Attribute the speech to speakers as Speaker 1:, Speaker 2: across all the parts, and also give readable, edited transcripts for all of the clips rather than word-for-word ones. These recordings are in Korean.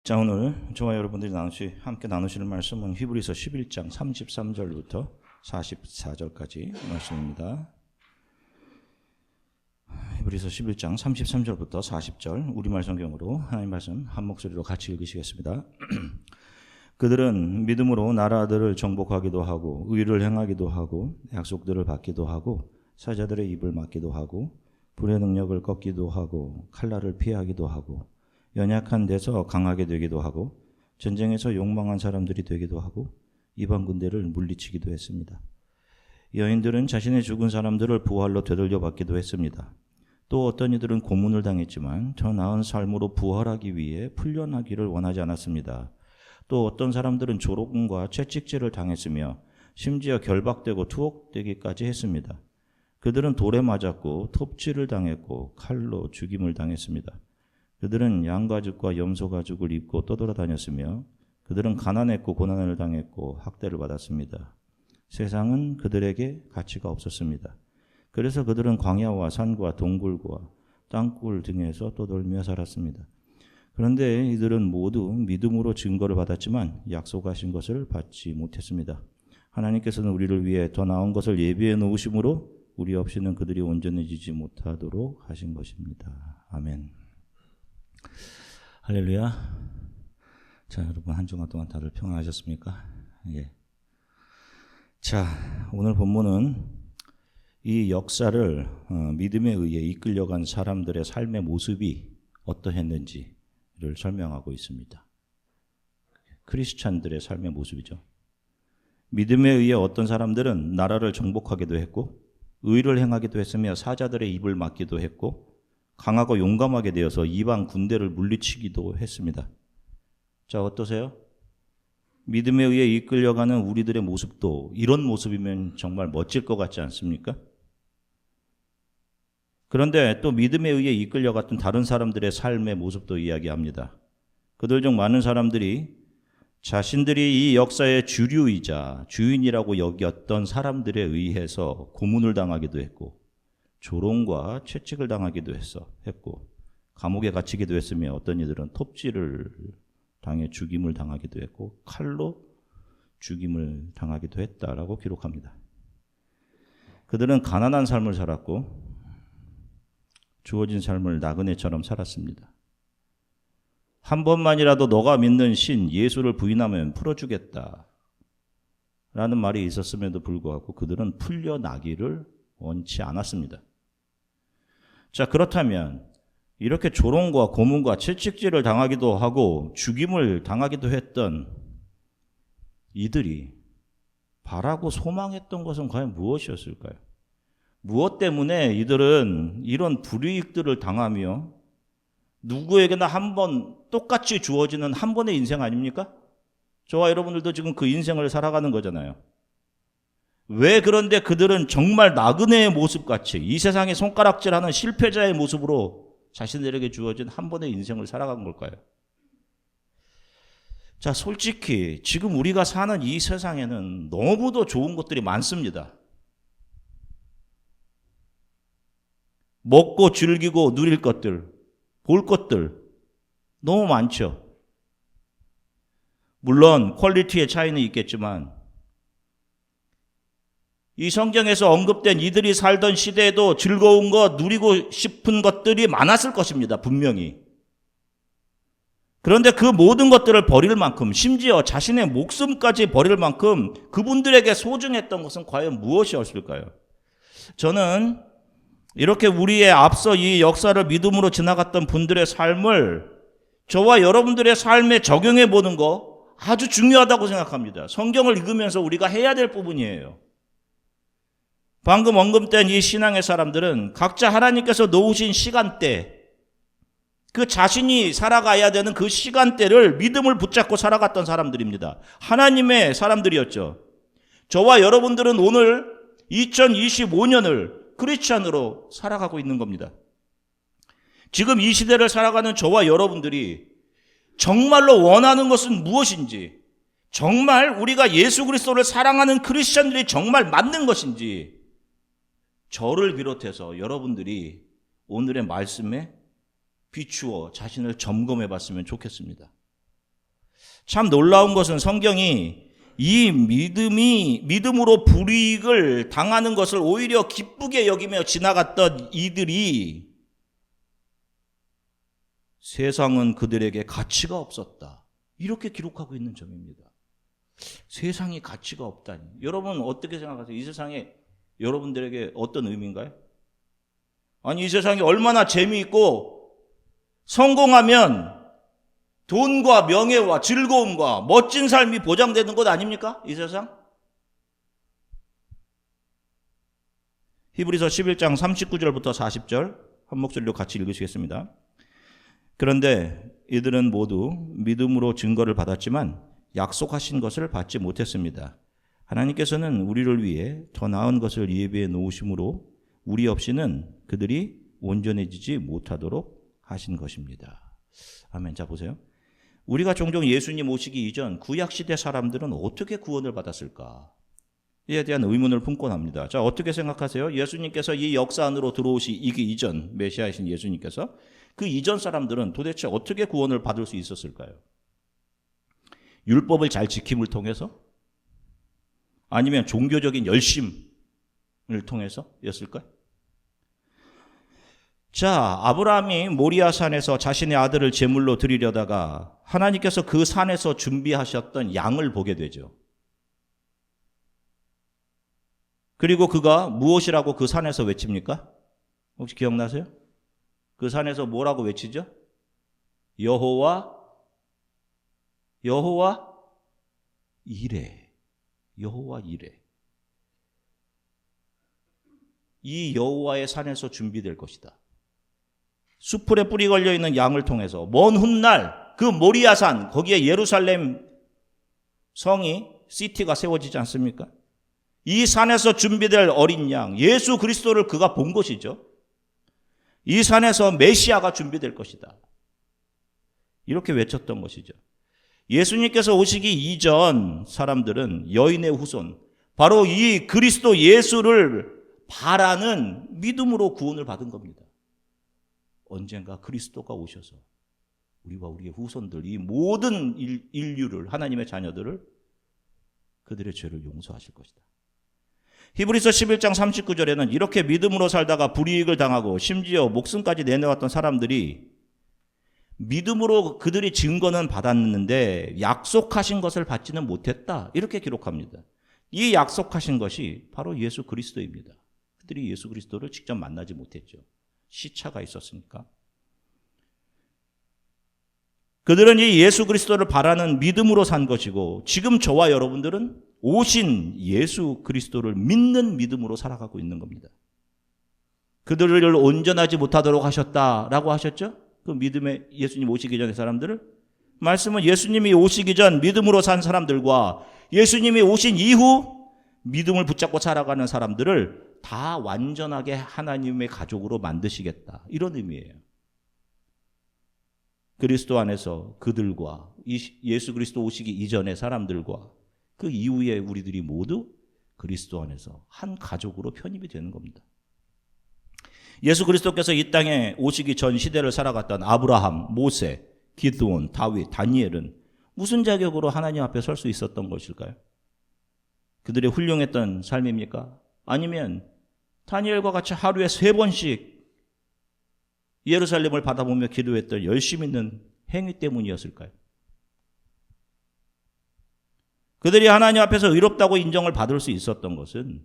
Speaker 1: 자, 오늘 저와 여러분들이 함께 나누실 말씀은 히브리서 11장 33절부터 44절까지 말씀입니다. 히브리서 11장 33절부터 40절 우리말 성경으로 하나님 말씀 한 목소리로 같이 읽으시겠습니다. 그들은 믿음으로 나라들을 정복하기도 하고 의를 행하기도 하고 약속들을 받기도 하고 사자들의 입을 막기도 하고 불의 능력을 꺾기도 하고 칼날을 피하기도 하고 연약한 데서 강하게 되기도 하고 전쟁에서 용망한 사람들이 되기도 하고 이방 군대를 물리치기도 했습니다. 여인들은 자신의 죽은 사람들을 부활로 되돌려 받기도 했습니다. 또 어떤 이들은 고문을 당했지만 더 나은 삶으로 부활하기 위해 풀려나기를 원하지 않았습니다. 또 어떤 사람들은 조롱과 채찍질을 당했으며 심지어 결박되고 투옥되기까지 했습니다. 그들은 돌에 맞았고 톱질을 당했고 칼로 죽임을 당했습니다. 그들은 양가죽과 염소가죽을 입고 떠돌아다녔으며 그들은 가난했고 고난을 당했고 학대를 받았습니다. 세상은 그들에게 가치가 없었습니다. 그래서 그들은 광야와 산과 동굴과 땅굴 등에서 떠돌며 살았습니다. 그런데 이들은 모두 믿음으로 증거를 받았지만 약속하신 것을 받지 못했습니다. 하나님께서는 우리를 위해 더 나은 것을 예비해 놓으심으로 우리 없이는 그들이 온전해지지 못하도록 하신 것입니다. 아멘. 할렐루야. 자, 여러분 한 주간 동안 다들 평안하셨습니까? 예. 자, 오늘 본문은 이 역사를 믿음에 의해 이끌려간 사람들의 삶의 모습이 어떠했는지를 설명하고 있습니다. 크리스찬들의 삶의 모습이죠. 믿음에 의해 어떤 사람들은 나라를 정복하기도 했고 의를 행하기도 했으며 사자들의 입을 막기도 했고 강하고 용감하게 되어서 이방 군대를 물리치기도 했습니다. 자, 어떠세요? 믿음에 의해 이끌려가는 우리들의 모습도 이런 모습이면 정말 멋질 것 같지 않습니까? 그런데 또 믿음에 의해 이끌려갔던 다른 사람들의 삶의 모습도 이야기합니다. 그들 중 많은 사람들이 자신들이 이 역사의 주류이자 주인이라고 여겼던 사람들에 의해서 고문을 당하기도 했고 조롱과 채찍을 당하기도 했고 감옥에 갇히기도 했으며 어떤 이들은 톱질을 당해 죽임을 당하기도 했고 칼로 죽임을 당하기도 했다라고 기록합니다. 그들은 가난한 삶을 살았고 주어진 삶을 나그네처럼 살았습니다. 한 번만이라도 너가 믿는 신 예수를 부인하면 풀어주겠다 라는 말이 있었음에도 불구하고 그들은 풀려나기를 원치 않았습니다. 자, 그렇다면 이렇게 조롱과 고문과 채찍질을 당하기도 하고 죽임을 당하기도 했던 이들이 바라고 소망했던 것은 과연 무엇이었을까요? 무엇 때문에 이들은 이런 불이익들을 당하며 누구에게나 한 번 똑같이 주어지는 한 번의 인생 아닙니까? 저와 여러분들도 지금 그 인생을 살아가는 거잖아요. 왜 그런데 그들은 정말 나그네의 모습같이 이 세상에 손가락질하는 실패자의 모습으로 자신들에게 주어진 한 번의 인생을 살아간 걸까요? 자, 솔직히 지금 우리가 사는 이 세상에는 너무도 좋은 것들이 많습니다. 먹고 즐기고 누릴 것들, 볼 것들 너무 많죠. 물론 퀄리티의 차이는 있겠지만 이 성경에서 언급된 이들이 살던 시대에도 즐거운 것, 누리고 싶은 것들이 많았을 것입니다. 분명히. 그런데 그 모든 것들을 버릴 만큼, 심지어 자신의 목숨까지 버릴 만큼 그분들에게 소중했던 것은 과연 무엇이었을까요? 저는 이렇게 우리의 앞서 이 역사를 믿음으로 지나갔던 분들의 삶을 저와 여러분들의 삶에 적용해 보는 거 아주 중요하다고 생각합니다. 성경을 읽으면서 우리가 해야 될 부분이에요. 방금 언급된 이 신앙의 사람들은 각자 하나님께서 놓으신 시간대, 그 자신이 살아가야 되는 그 시간대를 믿음을 붙잡고 살아갔던 사람들입니다. 하나님의 사람들이었죠. 저와 여러분들은 오늘 2025년을 크리스찬으로 살아가고 있는 겁니다. 지금 이 시대를 살아가는 저와 여러분들이 정말로 원하는 것은 무엇인지, 정말 우리가 예수 그리스도를 사랑하는 크리스찬들이 정말 맞는 것인지, 저를 비롯해서 여러분들이 오늘의 말씀에 비추어 자신을 점검해 봤으면 좋겠습니다. 참 놀라운 것은 성경이 이 믿음으로 불이익을 당하는 것을 오히려 기쁘게 여기며 지나갔던 이들이 세상은 그들에게 가치가 없었다. 이렇게 기록하고 있는 점입니다. 세상이 가치가 없다니. 여러분 어떻게 생각하세요? 이 세상에 여러분들에게 어떤 의미인가요? 아니, 이 세상이 얼마나 재미있고 성공하면 돈과 명예와 즐거움과 멋진 삶이 보장되는 것 아닙니까? 이 세상? 히브리서 11장 39절부터 40절 한 목소리로 같이 읽으시겠습니다. 그런데 이들은 모두 믿음으로 증거를 받았지만 약속하신 것을 받지 못했습니다. 하나님께서는 우리를 위해 더 나은 것을 예비해 놓으심으로 우리 없이는 그들이 온전해지지 못하도록 하신 것입니다. 아멘. 자, 보세요. 우리가 종종 예수님 오시기 이전 구약시대 사람들은 어떻게 구원을 받았을까? 이에 대한 의문을 품곤 합니다. 자, 어떻게 생각하세요? 예수님께서 이 역사 안으로 들어오시기 이전, 메시아이신 예수님께서 그 이전 사람들은 도대체 어떻게 구원을 받을 수 있었을까요? 율법을 잘 지킴을 통해서? 아니면 종교적인 열심을 통해서였을까요? 자, 아브라함이 모리아산에서 자신의 아들을 제물로 드리려다가 하나님께서 그 산에서 준비하셨던 양을 보게 되죠. 그리고 그가 무엇이라고 그 산에서 외칩니까? 혹시 기억나세요? 그 산에서 뭐라고 외치죠? 여호와 이레. 여호와 이레. 이 여호와의 산에서 준비될 것이다. 수풀에 뿌리 걸려있는 양을 통해서 먼 훗날 그 모리아산, 거기에 예루살렘 성이, 시티가 세워지지 않습니까? 이 산에서 준비될 어린 양, 예수 그리스도를 그가 본 것이죠. 이 산에서 메시아가 준비될 것이다. 이렇게 외쳤던 것이죠. 예수님께서 오시기 이전 사람들은 여인의 후손, 바로 이 그리스도 예수를 바라는 믿음으로 구원을 받은 겁니다. 언젠가 그리스도가 오셔서 우리와 우리의 후손들, 이 모든 인류를, 하나님의 자녀들을, 그들의 죄를 용서하실 것이다. 히브리서 11장 39절에는 이렇게 믿음으로 살다가 불이익을 당하고 심지어 목숨까지 내놓았던 사람들이 믿음으로 그들이 증거는 받았는데 약속하신 것을 받지는 못했다. 이렇게 기록합니다. 이 약속하신 것이 바로 예수 그리스도입니다. 그들이 예수 그리스도를 직접 만나지 못했죠. 시차가 있었으니까. 그들은 이 예수 그리스도를 바라는 믿음으로 산 것이고 지금 저와 여러분들은 오신 예수 그리스도를 믿는 믿음으로 살아가고 있는 겁니다. 그들을 온전하지 못하도록 하셨다라고 하셨죠? 그 믿음의 예수님 오시기 전의 사람들을. 말씀은 예수님이 오시기 전 믿음으로 산 사람들과 예수님이 오신 이후 믿음을 붙잡고 살아가는 사람들을 다 완전하게 하나님의 가족으로 만드시겠다. 이런 의미예요. 그리스도 안에서 그들과 예수 그리스도 오시기 이전의 사람들과 그 이후에 우리들이 모두 그리스도 안에서 한 가족으로 편입이 되는 겁니다. 예수 그리스도께서 이 땅에 오시기 전 시대를 살아갔던 아브라함, 모세, 기드온, 다윗, 다니엘은 무슨 자격으로 하나님 앞에 설 수 있었던 것일까요? 그들의 훌륭했던 삶입니까? 아니면 다니엘과 같이 하루에 3번씩 예루살렘을 바라보며 기도했던 열심 있는 행위 때문이었을까요? 그들이 하나님 앞에서 의롭다고 인정을 받을 수 있었던 것은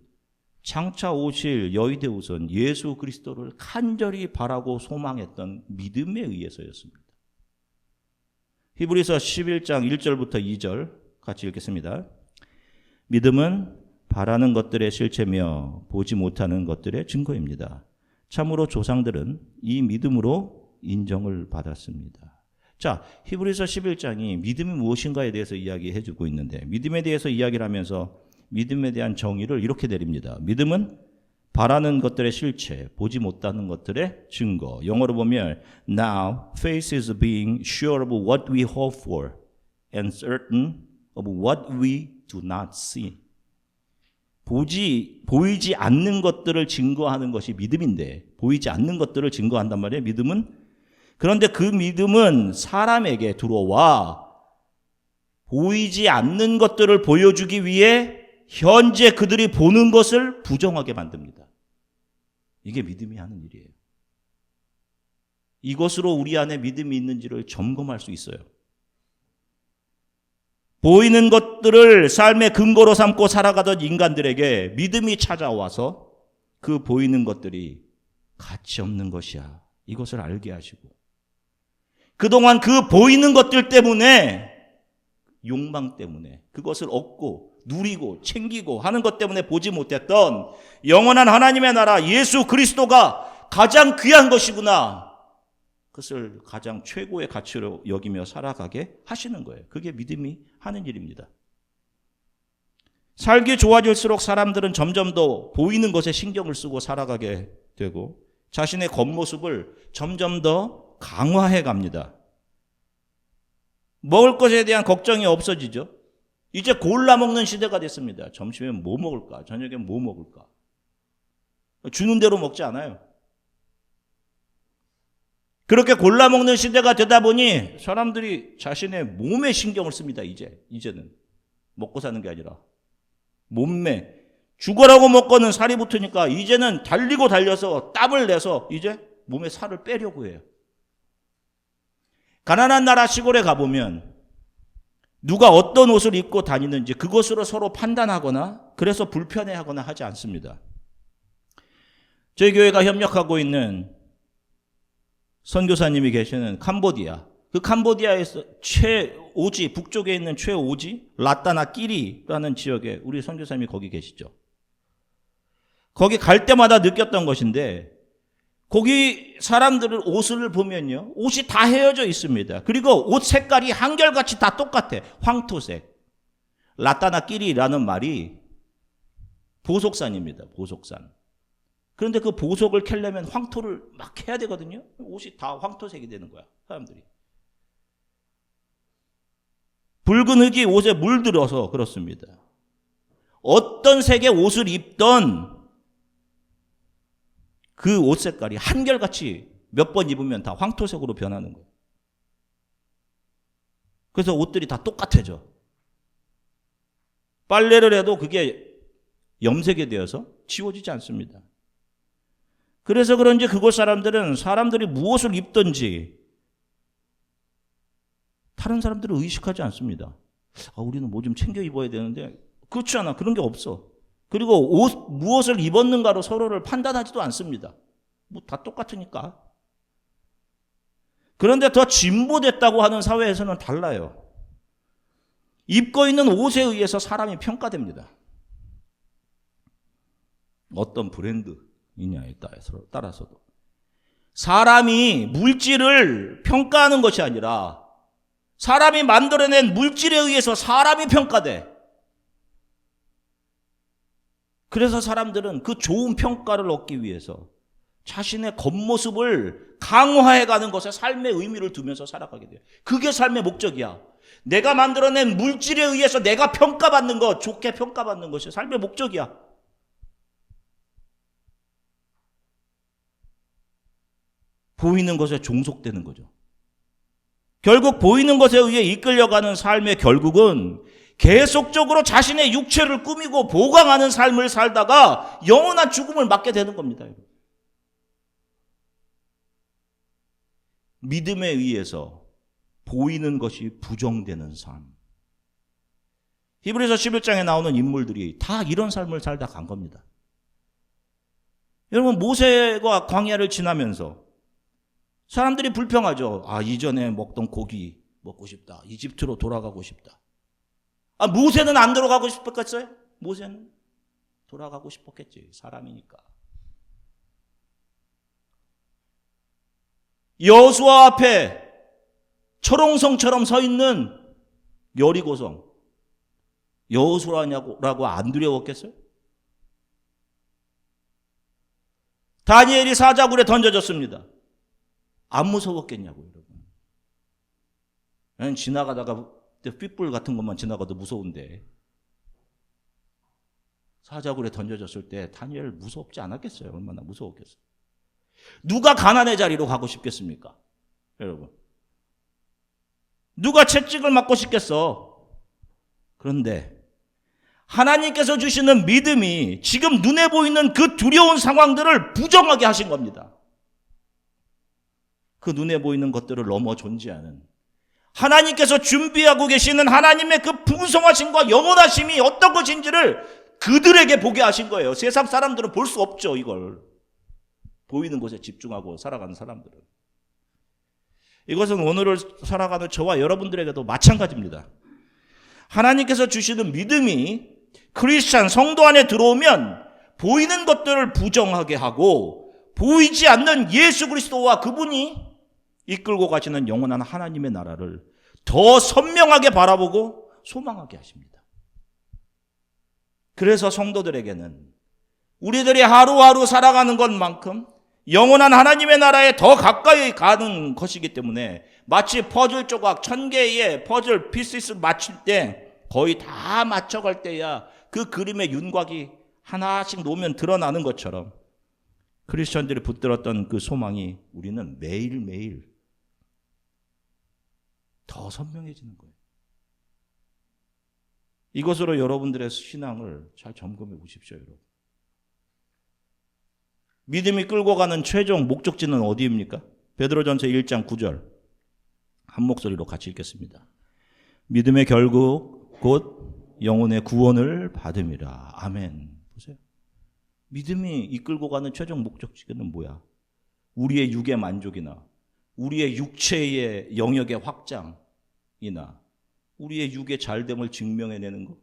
Speaker 1: 장차 오실 여의대 우선 예수 그리스도를 간절히 바라고 소망했던 믿음에 의해서였습니다. 히브리서 11장 1절부터 2절 같이 읽겠습니다. 믿음은 바라는 것들의 실체며 보지 못하는 것들의 증거입니다. 참으로 조상들은 이 믿음으로 인정을 받았습니다. 자, 히브리서 11장이 믿음이 무엇인가에 대해서 이야기해 주고 있는데 믿음에 대해서 이야기를 하면서 믿음에 대한 정의를 이렇게 내립니다. 믿음은 바라는 것들의 실체, 보지 못하는 것들의 증거. 영어로 보면 Now faith is being sure of what we hope for and certain of what we do not see. 보이지 않는 것들을 증거하는 것이 믿음인데 보이지 않는 것들을 증거한단 말이에요. 믿음은. 그런데 그 믿음은 사람에게 들어와 보이지 않는 것들을 보여주기 위해 현재 그들이 보는 것을 부정하게 만듭니다. 이게 믿음이 하는 일이에요. 이것으로 우리 안에 믿음이 있는지를 점검할 수 있어요. 보이는 것들을 삶의 근거로 삼고 살아가던 인간들에게 믿음이 찾아와서 그 보이는 것들이 가치 없는 것이야. 이것을 알게 하시고 그동안 그 보이는 것들 때문에 욕망 때문에 그것을 얻고 누리고 챙기고 하는 것 때문에 보지 못했던 영원한 하나님의 나라 예수 그리스도가 가장 귀한 것이구나. 그것을 가장 최고의 가치로 여기며 살아가게 하시는 거예요. 그게 믿음이 하는 일입니다. 살기 좋아질수록 사람들은 점점 더 보이는 것에 신경을 쓰고 살아가게 되고 자신의 겉모습을 점점 더 강화해 갑니다. 먹을 것에 대한 걱정이 없어지죠. 이제 골라 먹는 시대가 됐습니다. 점심에 뭐 먹을까? 저녁에 뭐 먹을까? 주는 대로 먹지 않아요. 그렇게 골라 먹는 시대가 되다 보니 사람들이 자신의 몸에 신경을 씁니다. 이제는 먹고 사는 게 아니라 몸매. 죽어라고 먹고는 살이 붙으니까 이제는 달리고 달려서 땀을 내서 이제 몸에 살을 빼려고 해요. 가난한 나라 시골에 가보면 누가 어떤 옷을 입고 다니는지 그것으로 서로 판단하거나 그래서 불편해하거나 하지 않습니다. 저희 교회가 협력하고 있는 선교사님이 계시는 캄보디아, 그 캄보디아에서 최오지, 북쪽에 있는 최오지 라따나 끼리라는 지역에 우리 선교사님이 거기 계시죠. 거기 갈 때마다 느꼈던 것인데 거기 사람들은 옷을 보면요, 옷이 다 헤어져 있습니다. 그리고 옷 색깔이 한결같이 다 똑같아. 황토색. 라따나 끼리라는 말이 보석산입니다. 보석산. 그런데 그 보석을 캐려면 황토를 막 해야 되거든요. 옷이 다 황토색이 되는 거야, 사람들이. 붉은 흙이 옷에 물들어서 그렇습니다. 어떤 색의 옷을 입던 그 옷 색깔이 한결같이 몇 번 입으면 다 황토색으로 변하는 거예요. 그래서 옷들이 다 똑같아져. 빨래를 해도 그게 염색이 되어서 지워지지 않습니다. 그래서 그런지 그곳 사람들은 사람들이 무엇을 입든지 다른 사람들을 의식하지 않습니다. 우리는 뭐 좀 챙겨 입어야 되는데 그렇지 않아. 그런 게 없어. 그리고 무엇을 입었는가로 서로를 판단하지도 않습니다. 뭐 다 똑같으니까. 그런데 더 진보됐다고 하는 사회에서는 달라요. 입고 있는 옷에 의해서 사람이 평가됩니다. 어떤 브랜드이냐에 따라서도. 사람이 물질을 평가하는 것이 아니라 사람이 만들어낸 물질에 의해서 사람이 평가돼. 그래서 사람들은 그 좋은 평가를 얻기 위해서 자신의 겉모습을 강화해가는 것에 삶의 의미를 두면서 살아가게 돼요. 그게 삶의 목적이야. 내가 만들어낸 물질에 의해서 내가 평가받는 것, 좋게 평가받는 것이 삶의 목적이야. 보이는 것에 종속되는 거죠. 결국 보이는 것에 의해 이끌려가는 삶의 결국은 계속적으로 자신의 육체를 꾸미고 보강하는 삶을 살다가 영원한 죽음을 맞게 되는 겁니다. 믿음에 의해서 보이는 것이 부정되는 삶. 히브리서 11장에 나오는 인물들이 다 이런 삶을 살다 간 겁니다. 여러분, 모세가 광야를 지나면서 사람들이 불평하죠. 이전에 먹던 고기 먹고 싶다. 이집트로 돌아가고 싶다. 모세는 안 돌아가고 싶었겠어요? 모세는 돌아가고 싶었겠지. 사람이니까. 여호수아 앞에 철옹성처럼 서 있는 여리고성. 여호수아라고 안 두려웠겠어요? 다니엘이 사자굴에 던져졌습니다. 안 무서웠겠냐고요, 여러분. 지나가다가 핏불 같은 것만 지나가도 무서운데 사자굴에 던져졌을 때 다니엘 무섭지 않았겠어요? 얼마나 무서웠겠어요? 누가 가난의 자리로 가고 싶겠습니까? 여러분, 누가 채찍을 맞고 싶겠어? 그런데 하나님께서 주시는 믿음이 지금 눈에 보이는 그 두려운 상황들을 부정하게 하신 겁니다. 그 눈에 보이는 것들을 넘어 존재하는 하나님께서 준비하고 계시는 하나님의 그 풍성하심과 영원하심이 어떤 것인지를 그들에게 보게 하신 거예요. 세상 사람들은 볼 수 없죠. 이걸 보이는 곳에 집중하고 살아가는 사람들은. 이것은 오늘을 살아가는 저와 여러분들에게도 마찬가지입니다. 하나님께서 주시는 믿음이 크리스찬 성도 안에 들어오면 보이는 것들을 부정하게 하고 보이지 않는 예수 그리스도와 그분이 이끌고 가시는 영원한 하나님의 나라를 더 선명하게 바라보고 소망하게 하십니다. 그래서 성도들에게는 우리들이 하루하루 살아가는 것만큼 영원한 하나님의 나라에 더 가까이 가는 것이기 때문에 마치 퍼즐 조각 1000개의 퍼즐 피스를 맞출 때 거의 다 맞춰갈 때야 그 그림의 윤곽이 하나씩 놓으면 드러나는 것처럼 크리스천들이 붙들었던 그 소망이 우리는 매일매일 더 선명해지는 거예요. 이것으로 여러분들의 신앙을 잘 점검해 보십시오, 여러분. 믿음이 끌고 가는 최종 목적지는 어디입니까? 베드로전서 1장 9절 한 목소리로 같이 읽겠습니다. 믿음의 결국 곧 영혼의 구원을 받음이라. 아멘. 보세요. 믿음이 이끌고 가는 최종 목적지는 뭐야? 우리의 육의 만족이나 우리의 육체의 영역의 확장이나 우리의 육의 잘됨을 증명해내는 거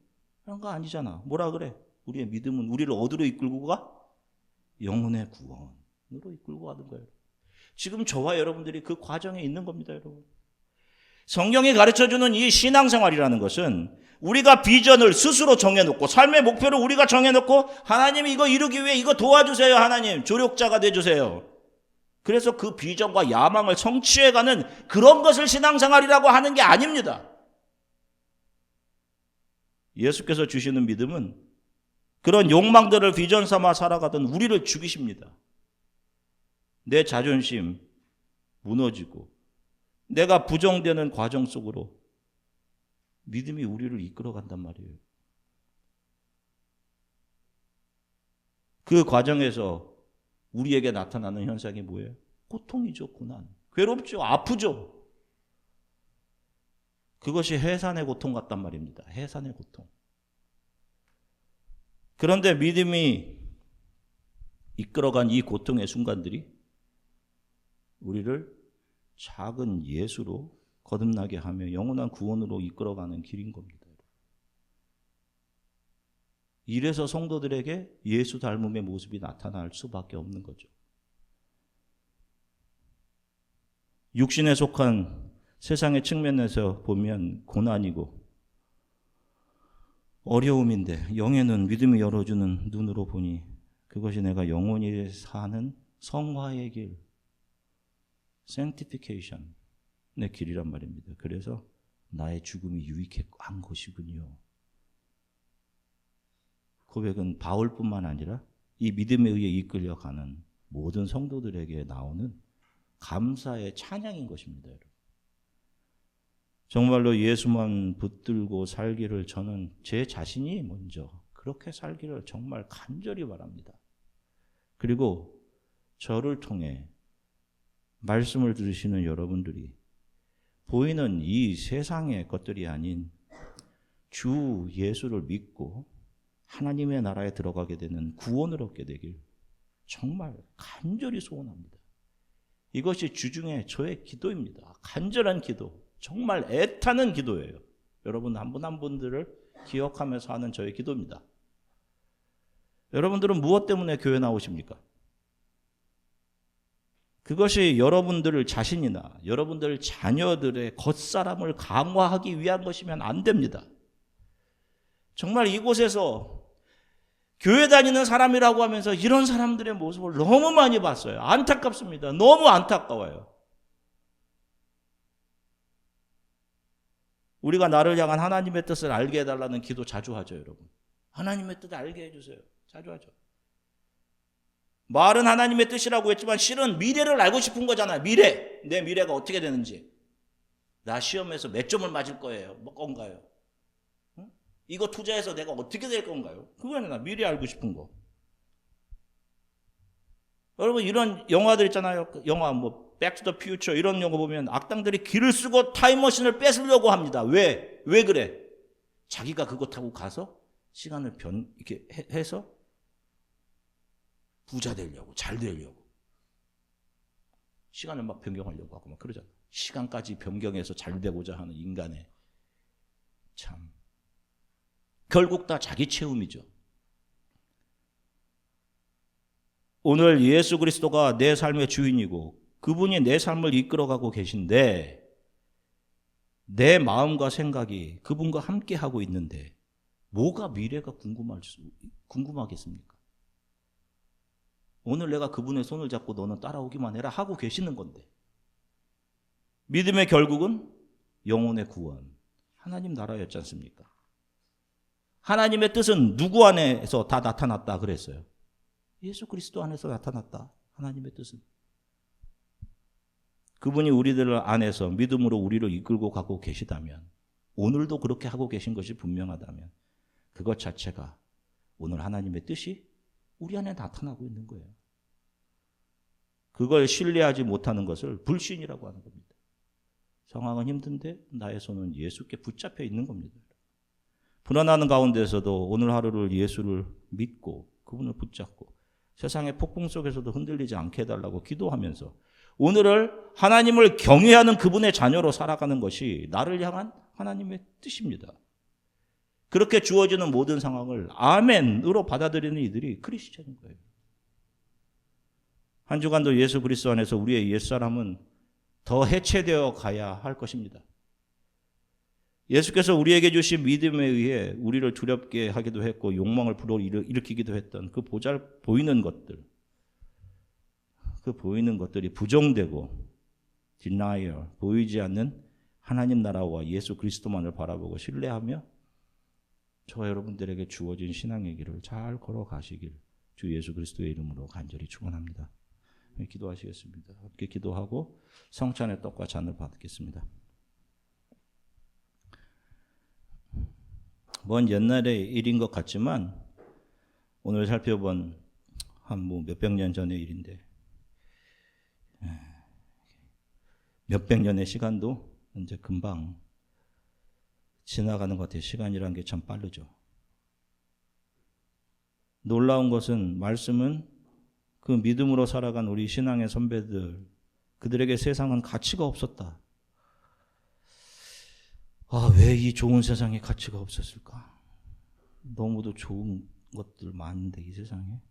Speaker 1: 그런 거 아니잖아. 뭐라 그래? 우리의 믿음은 우리를 어디로 이끌고 가? 영혼의 구원으로 이끌고 가는 거예요. 지금 저와 여러분들이 그 과정에 있는 겁니다, 여러분. 성경이 가르쳐주는 이 신앙생활이라는 것은 우리가 비전을 스스로 정해놓고 삶의 목표를 우리가 정해놓고 하나님이 이거 이루기 위해 이거 도와주세요. 하나님 조력자가 돼주세요. 그래서 그 비전과 야망을 성취해가는 그런 것을 신앙생활이라고 하는 게 아닙니다. 예수께서 주시는 믿음은 그런 욕망들을 비전 삼아 살아가던 우리를 죽이십니다. 내 자존심 무너지고 내가 부정되는 과정 속으로 믿음이 우리를 이끌어간단 말이에요. 그 과정에서 우리에게 나타나는 현상이 뭐예요? 고통이죠, 고난. 괴롭죠, 아프죠. 그것이 해산의 고통 같단 말입니다. 해산의 고통. 그런데 믿음이 이끌어간 이 고통의 순간들이 우리를 작은 예수로 거듭나게 하며 영원한 구원으로 이끌어가는 길인 겁니다. 이래서 성도들에게 예수 닮음의 모습이 나타날 수밖에 없는 거죠. 육신에 속한 세상의 측면에서 보면 고난이고 어려움인데 영에는 믿음이 열어주는 눈으로 보니 그것이 내가 영원히 사는 성화의 길, sanctification의 길이란 말입니다. 그래서 나의 죽음이 유익한 것이군요. 고백은 바울뿐만 아니라 이 믿음에 의해 이끌려가는 모든 성도들에게 나오는 감사의 찬양인 것입니다. 여러분. 정말로 예수만 붙들고 살기를 저는 제 자신이 먼저 그렇게 살기를 정말 간절히 바랍니다. 그리고 저를 통해 말씀을 들으시는 여러분들이 보이는 이 세상의 것들이 아닌 주 예수를 믿고 하나님의 나라에 들어가게 되는 구원을 얻게 되길 정말 간절히 소원합니다. 이것이 주중에 저의 기도입니다. 간절한 기도, 정말 애타는 기도예요. 여러분 한 분 한 분들을 기억하면서 하는 저의 기도입니다. 여러분들은 무엇 때문에 교회 나오십니까? 그것이 여러분들 자신이나 여러분들 자녀들의 겉사람을 강화하기 위한 것이면 안 됩니다. 정말 이곳에서 교회 다니는 사람이라고 하면서 이런 사람들의 모습을 너무 많이 봤어요. 안타깝습니다. 너무 안타까워요. 우리가 나를 향한 하나님의 뜻을 알게 해달라는 기도 자주 하죠, 여러분. 하나님의 뜻을 알게 해주세요. 자주 하죠. 말은 하나님의 뜻이라고 했지만 실은 미래를 알고 싶은 거잖아요. 미래. 내 미래가 어떻게 되는지. 나 시험에서 몇 점을 맞을 거예요. 뭐 건가요? 응? 이거 투자해서 내가 어떻게 될 건가요? 그거는 나 미리 알고 싶은 거. 여러분 이런 영화들 있잖아요. 영화 뭐 백투더 퓨처 이런 영화 보면 악당들이 길을 쓰고 타임머신을 뺏으려고 합니다. 왜? 왜 그래? 자기가 그거 타고 가서 시간을 이렇게 해서 부자 되려고, 잘 되려고. 시간을 막 변경하려고 하고 막 그러잖아. 시간까지 변경해서 잘 되고자 하는 인간의 참 결국 다 자기 채움이죠. 오늘 예수 그리스도가 내 삶의 주인이고 그분이 내 삶을 이끌어가고 계신데 내 마음과 생각이 그분과 함께하고 있는데 뭐가 미래가 궁금하겠습니까? 오늘 내가 그분의 손을 잡고 너는 따라오기만 해라 하고 계시는 건데 믿음의 결국은 영혼의 구원, 하나님 나라였지 않습니까? 하나님의 뜻은 누구 안에서 다 나타났다 그랬어요? 예수 그리스도 안에서 나타났다. 하나님의 뜻은. 그분이 우리들 안에서 믿음으로 우리를 이끌고 가고 계시다면 오늘도 그렇게 하고 계신 것이 분명하다면 그것 자체가 오늘 하나님의 뜻이 우리 안에 나타나고 있는 거예요. 그걸 신뢰하지 못하는 것을 불신이라고 하는 겁니다. 상황은 힘든데 나의 손은 예수께 붙잡혀 있는 겁니다. 불안하는 가운데서도 오늘 하루를 예수를 믿고 그분을 붙잡고 세상의 폭풍 속에서도 흔들리지 않게 해달라고 기도하면서 오늘을 하나님을 경외하는 그분의 자녀로 살아가는 것이 나를 향한 하나님의 뜻입니다. 그렇게 주어지는 모든 상황을 아멘으로 받아들이는 이들이 크리스천인 거예요. 한 주간도 예수 그리스도 안에서 우리의 옛사람은 더 해체되어 가야 할 것입니다. 예수께서 우리에게 주신 믿음에 의해 우리를 두렵게 하기도 했고 욕망을 불러일으키기도 했던 그 보이는 것들, 그 보이는 것들이 부정되고 denial, 보이지 않는 하나님 나라와 예수 그리스도만을 바라보고 신뢰하며 저와 여러분들에게 주어진 신앙의 길을 잘 걸어가시길 주 예수 그리스도의 이름으로 간절히 축원합니다. 기도하시겠습니다. 함께 기도하고 성찬의 떡과 잔을 받겠습니다. 먼 옛날의 일인 것 같지만 오늘 살펴본 한 몇백 년 전의 일인데 몇백 년의 시간도 이제 금방 지나가는 것 같아요. 시간이라는 게 참 빠르죠. 놀라운 것은 말씀은 그 믿음으로 살아간 우리 신앙의 선배들 그들에게 세상은 가치가 없었다. 왜 이 좋은 세상에 가치가 없었을까? 너무도 좋은 것들 많은데 이 세상에.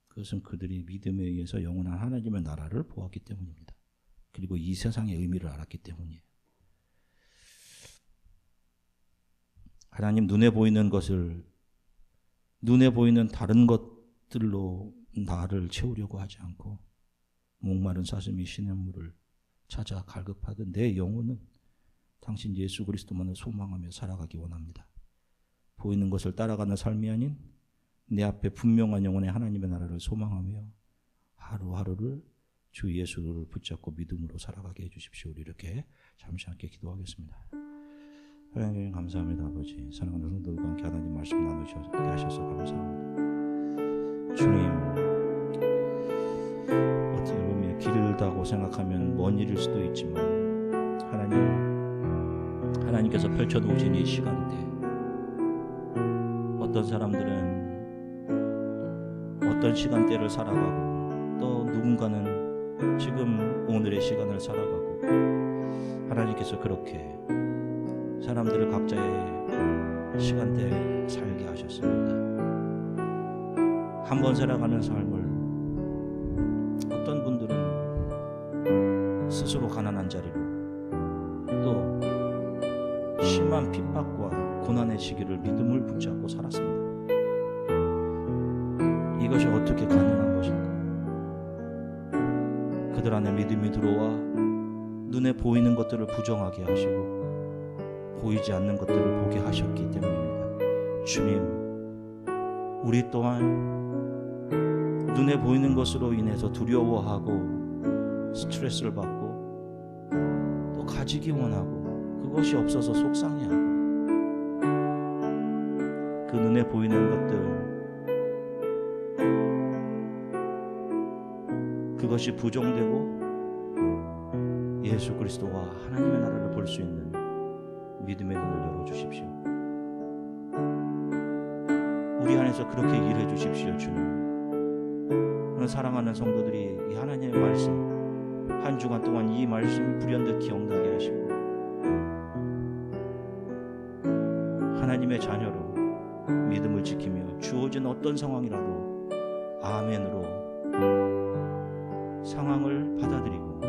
Speaker 1: 그것은 그들이 믿음에 의해서 영원한 하나님의 나라를 보았기 때문입니다. 그리고 이 세상의 의미를 알았기 때문이에요. 하나님 눈에 보이는 것을 눈에 보이는 다른 것들로 나를 채우려고 하지 않고 목마른 사슴이 시냇물을 찾아 갈급하던 내 영혼은 당신 예수 그리스도만을 소망하며 살아가기 원합니다. 보이는 것을 따라가는 삶이 아닌 내 앞에 분명한 영혼의 하나님의 나라를 소망하며 하루하루를 주 예수를 붙잡고 믿음으로 살아가게 해주십시오. 우리 이렇게 잠시 함께 기도하겠습니다. 하나님 감사합니다. 아버지 사랑하는 성도들과 함께 하나님 말씀 나누셔서 하셔서 감사합니다. 주님 어떻게 보면 길다고 생각하면 먼 일일 수도 있지만 하나님께서 펼쳐놓으신 이 시간대 어떤 사람들은 어떤 시간대를 살아가고 또 누군가는 지금 오늘의 시간을 살아가고 하나님께서 그렇게 사람들을 각자의 시간대에 살게 하셨습니다. 한 번 살아가는 삶을 어떤 분들은 스스로 가난한 자리로 또 심한 핍박과 고난의 시기를 믿음을 붙잡고 살았습니다. 이것이 어떻게 가능한 것인가? 그들 안에 믿음이 들어와 눈에 보이는 것들을 부정하게 하시고 보이지 않는 것들을 보게 하셨기 때문입니다. 주님, 우리 또한 눈에 보이는 것으로 인해서 두려워하고 스트레스를 받고 또 가지기 원하고 그것이 없어서 속상해하고 그 눈에 보이는 것들, 그것이 부정되고 예수 그리스도와 하나님의 나라를 볼 수 있는 믿음의 눈을 열어주십시오. 우리 안에서 그렇게 일해 주십시오. 주님, 오늘 사랑하는 성도들이 이 하나님의 말씀 한 주간 동안 이 말씀 불현듯 기억나게 하시고 하나님의 자녀로 믿음을 지키며 주어진 어떤 상황이라도 아멘으로 상황을 받아들이고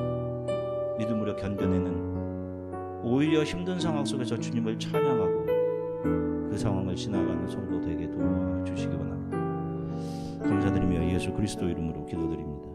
Speaker 1: 믿음으로 견뎌내는, 오히려 힘든 상황 속에서 주님을 찬양하고 그 상황을 지나가는 성도 되게 도와주시기 원합니다. 감사드리며 예수 그리스도 이름으로 기도드립니다.